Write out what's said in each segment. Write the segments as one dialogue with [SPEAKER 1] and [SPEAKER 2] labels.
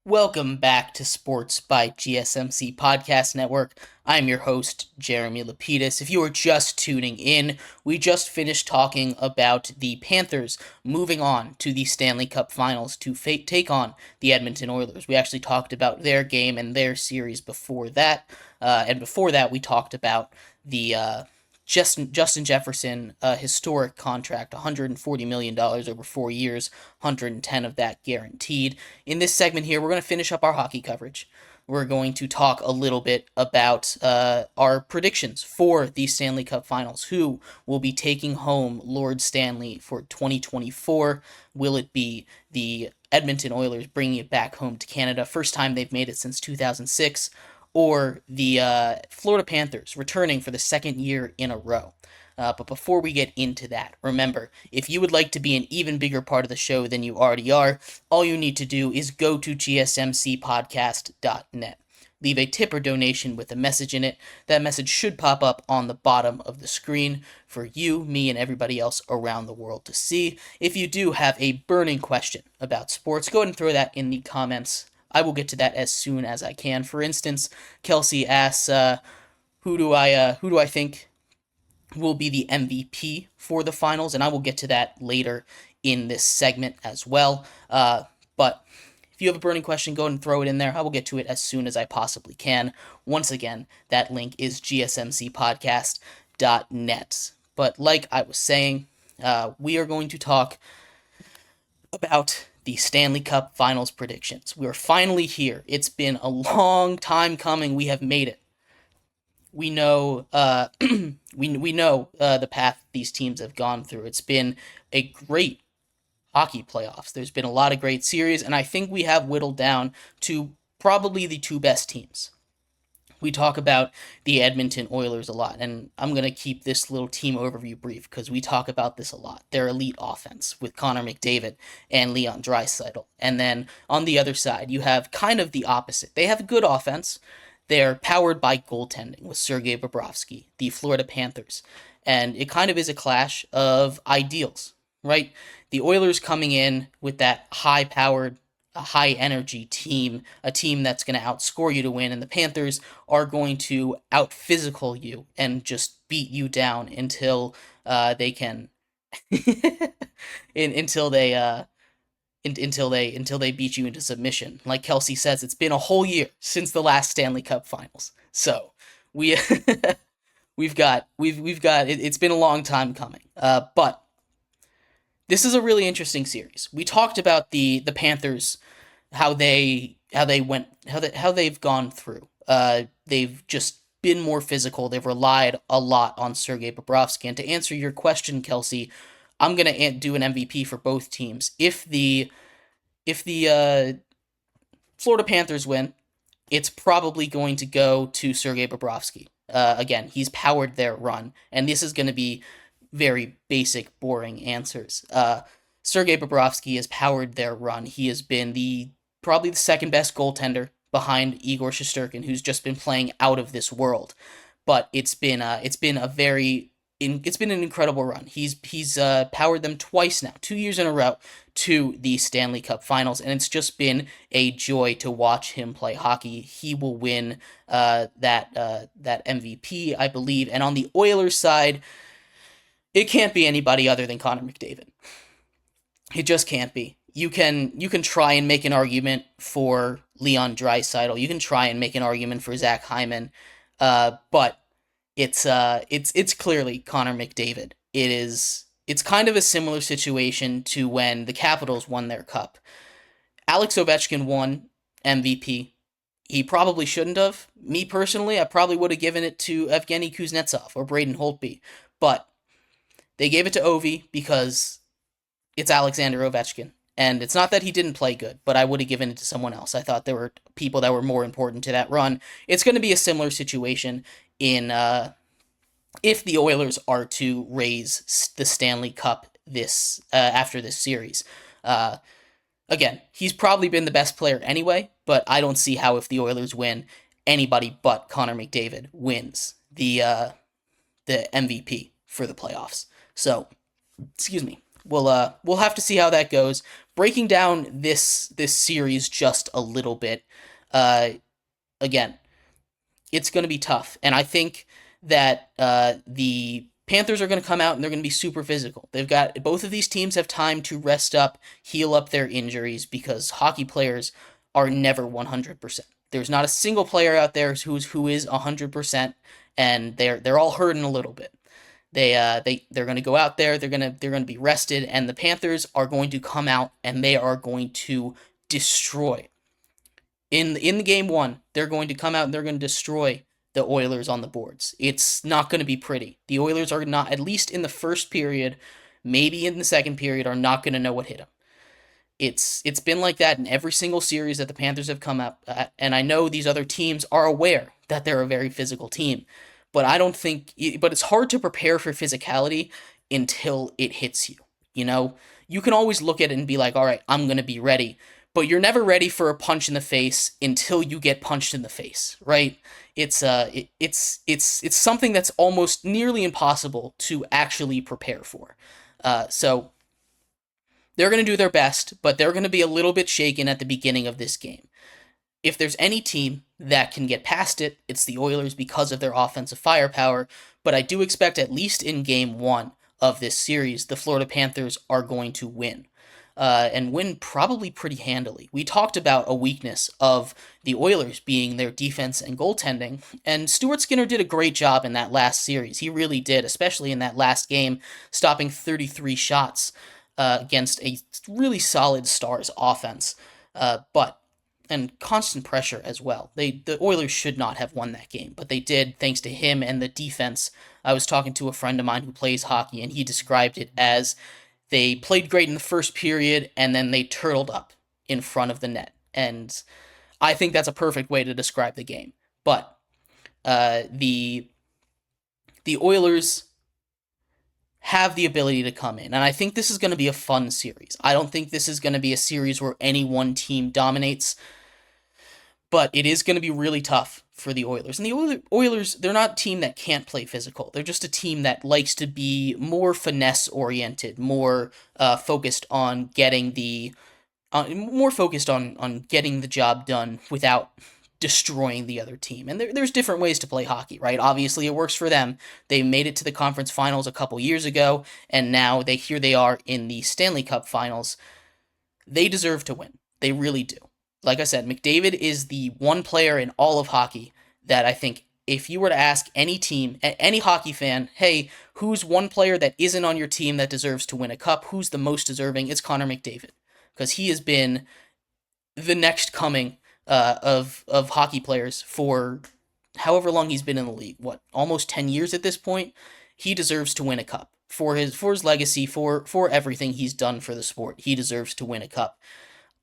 [SPEAKER 1] Welcome back to Sports by GSMC Podcast Network. I'm your host, Jeremy Lapidus. If you are just tuning in, we just finished talking about the Panthers moving on to the Stanley Cup Finals to take on the Edmonton Oilers. We actually talked about their game and their series before that. And before that, we talked about the Justin Jefferson historic contract, $140 million over 4 years, 110 of that guaranteed. In this segment here, we're going to finish up our hockey coverage. We're going to talk a little bit about our predictions for the Stanley Cup Finals. Who will be taking home Lord Stanley for 2024? Will it be the Edmonton Oilers bringing it back home to Canada? First time they've made it since 2006. Or the Florida Panthers returning for the second year in a row. But before we get into that, remember, if you would like to be an even bigger part of the show than you already are, all you need to do is go to GSMCPodcast.net. Leave a tip or donation with a message in it. That message should pop up on the bottom of the screen for you, me, and everybody else around the world to see. If you do have a burning question about sports, go ahead and throw that in the comments. I will get to that as soon as I can. For instance, Kelsey asks, who do I think will be the MVP for the finals? And I will get to that later in this segment as well. But if you have a burning question, go ahead and throw it in there. I will get to it as soon as I possibly can. Once again, that link is gsmcpodcast.net. But like I was saying, we are going to talk about the Stanley Cup Finals predictions. We are finally here. It's been a long time coming. We have made it. We know we know the path these teams have gone through. It's been a great hockey playoffs. There's been a lot of great series, and I think we have whittled down to probably the two best teams. We talk about the Edmonton Oilers a lot, and I'm going to keep this little team overview brief because we talk about this a lot. Their elite offense with Connor McDavid and Leon Draisaitl. And then on the other side, you have kind of the opposite. They have a good offense. They're powered by goaltending with Sergei Bobrovsky, the Florida Panthers. And it kind of is a clash of ideals, right? The Oilers coming in with that high-powered, a high energy team, a team that's going to outscore you to win, and the Panthers are going to out physical you and just beat you down until they can until they beat you into submission. Like Kelsey says, it's been a whole year since the last Stanley Cup Finals. So we we've got it's been a long time coming. But this is a really interesting series. We talked about the Panthers, how they've gone through. They've just been more physical. They've relied a lot on Sergei Bobrovsky. And to answer your question, Kelsey, I'm gonna do an MVP for both teams. If the Florida Panthers win, it's probably going to go to Sergei Bobrovsky. Again, he's powered their run, and this is going to be very basic, boring answers. Sergei Bobrovsky has powered their run. He has been probably the second best goaltender behind Igor Shesterkin, who's just been playing out of this world. But it's been an incredible run. He's powered them twice now, 2 years in a row, to the Stanley Cup Finals, and it's just been a joy to watch him play hockey. He will win that MVP, I believe. And on the Oilers side, it can't be anybody other than Connor McDavid. It just can't be. You can try and make an argument for Leon Draisaitl. You can try and make an argument for Zach Hyman, but it's clearly Connor McDavid. It's kind of a similar situation to when the Capitals won their cup. Alex Ovechkin won MVP. He probably shouldn't have. Me personally, I probably would have given it to Evgeny Kuznetsov or Braden Holtby, but they gave it to Ovi because it's Alexander Ovechkin. And it's not that he didn't play good, but I would have given it to someone else. I thought there were people that were more important to that run. It's going to be a similar situation in if the Oilers are to raise the Stanley Cup this after this series. Again, he's probably been the best player anyway, but I don't see how if the Oilers win, anybody but Connor McDavid wins the MVP for the playoffs. So, excuse me. we'll have to see how that goes. Breaking down this series just a little bit, uh, again, it's going to be tough, and I think that the Panthers are going to come out and they're going to be super physical. They've got both of these teams have time to rest up, heal up their injuries because hockey players are never 100%. There's not a single player out there who is 100%, and they're all hurting a little bit. They're going to go out there. They're going to be rested, and the Panthers are going to come out and they are going to destroy. In the game one, they're going to come out and they're going to destroy the Oilers on the boards. It's not going to be pretty. The Oilers are not, at least in the first period, maybe in the second period, are not going to know what hit them. It's been like that in every single series that the Panthers have come up at, and I know these other teams are aware that they're a very physical team, but I don't think. But it's hard to prepare for physicality until it hits you. You know, you can always look at it and be like, all right, I'm gonna be ready, but you're never ready for a punch in the face until you get punched in the face, right? It's something that's almost nearly impossible to actually prepare for. So they're going to do their best, but they're going to be a little bit shaken at the beginning of this game. If there's any team that can get past it, it's the Oilers because of their offensive firepower. But I do expect, at least in game one of this series, the Florida Panthers are going to win. And win probably pretty handily. We talked about a weakness of the Oilers being their defense and goaltending, and Stuart Skinner did a great job in that last series. He really did, especially in that last game, stopping 33 shots against a really solid Stars offense. But and constant pressure as well. The Oilers should not have won that game, but they did thanks to him and the defense. I was talking to a friend of mine who plays hockey, and he described it as they played great in the first period and then they turtled up in front of the net. And I think that's a perfect way to describe the game. But the Oilers have the ability to come in, and I think this is going to be a fun series. I don't think this is going to be a series where any one team dominates, but it is going to be really tough for the Oilers. And the Oilers, they're not a team that can't play physical. They're just a team that likes to be more finesse-oriented, more focused on getting the getting the job done without destroying the other team. And there's different ways to play hockey, right? Obviously, it works for them. They made it to the conference finals a couple years ago, and now here they are in the Stanley Cup finals. They deserve to win. They really do. Like I said, McDavid is the one player in all of hockey that I think if you were to ask any team, any hockey fan, hey, who's one player that isn't on your team that deserves to win a cup? Who's the most deserving? It's Connor McDavid. Because he has been the next coming of hockey players for however long he's been in the league. What, almost 10 years at this point? He deserves to win a cup. For his legacy, for everything he's done for the sport, he deserves to win a cup.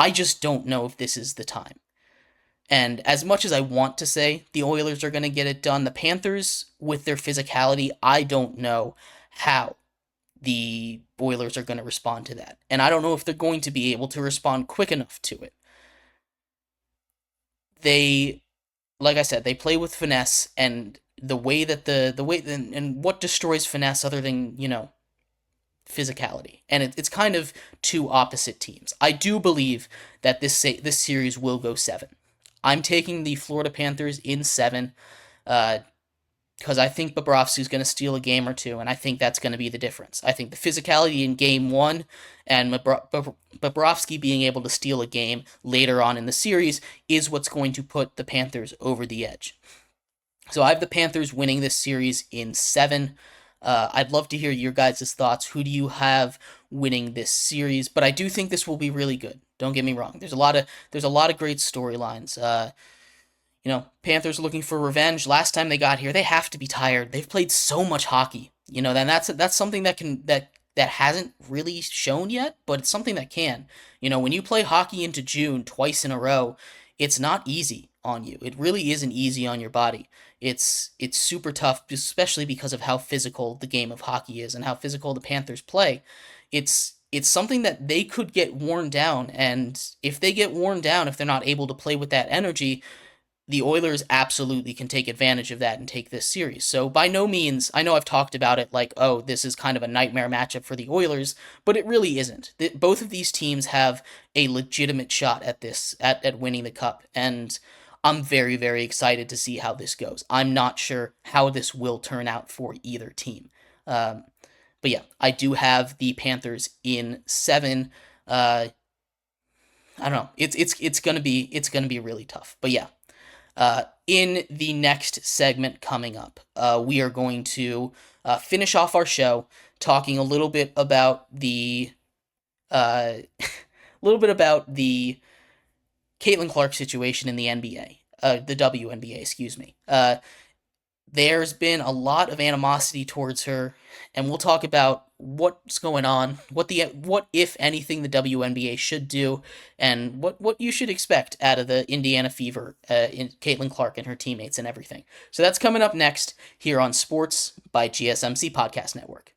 [SPEAKER 1] I just don't know if this is the time. And as much as I want to say the Oilers are going to get it done, the Panthers, with their physicality, I don't know how the Oilers are going to respond to that. And I don't know if they're going to be able to respond quick enough to it. They, like I said, they play with finesse, and the way that and what destroys finesse other than, physicality. And it's kind of two opposite teams. I do believe that this series will go 7. I'm taking the Florida Panthers in 7 because I think Bobrovsky's going to steal a game or two, and I think that's going to be the difference. I think the physicality in game 1 and Bobrovsky being able to steal a game later on in the series is what's going to put the Panthers over the edge. So I have the Panthers winning this series in 7. I'd love to hear your guys' thoughts. Who do you have winning this series? But I do think this will be really good. Don't get me wrong. There's a lot of great storylines. Panthers looking for revenge. Last time they got here, they have to be tired. They've played so much hockey. Then that's something that hasn't really shown yet, but it's something that can. When you play hockey into June twice in a row, it's not easy on you. It really isn't easy on your body. It's super tough, especially because of how physical the game of hockey is and how physical the Panthers play. It's something that they could get worn down, and if they get worn down, if they're not able to play with that energy, the Oilers absolutely can take advantage of that and take this series. So by no means, I know I've talked about it like, oh, this is kind of a nightmare matchup for the Oilers, but it really isn't. Both of these teams have a legitimate shot at this, at winning the cup, and I'm very, very excited to see how this goes. I'm not sure how this will turn out for either team. But yeah, I do have the Panthers in 7. I don't know. It's gonna be really tough. But yeah, in the next segment coming up, we are going to finish off our show talking a little bit about the little bit about the Caitlin Clark situation in the NBA, the WNBA, excuse me. There's been a lot of animosity towards her, and we'll talk about what's going on, what if anything the WNBA should do, and what you should expect out of the Indiana Fever, in Caitlin Clark and her teammates and everything. So that's coming up next here on Sports by GSMC Podcast Network.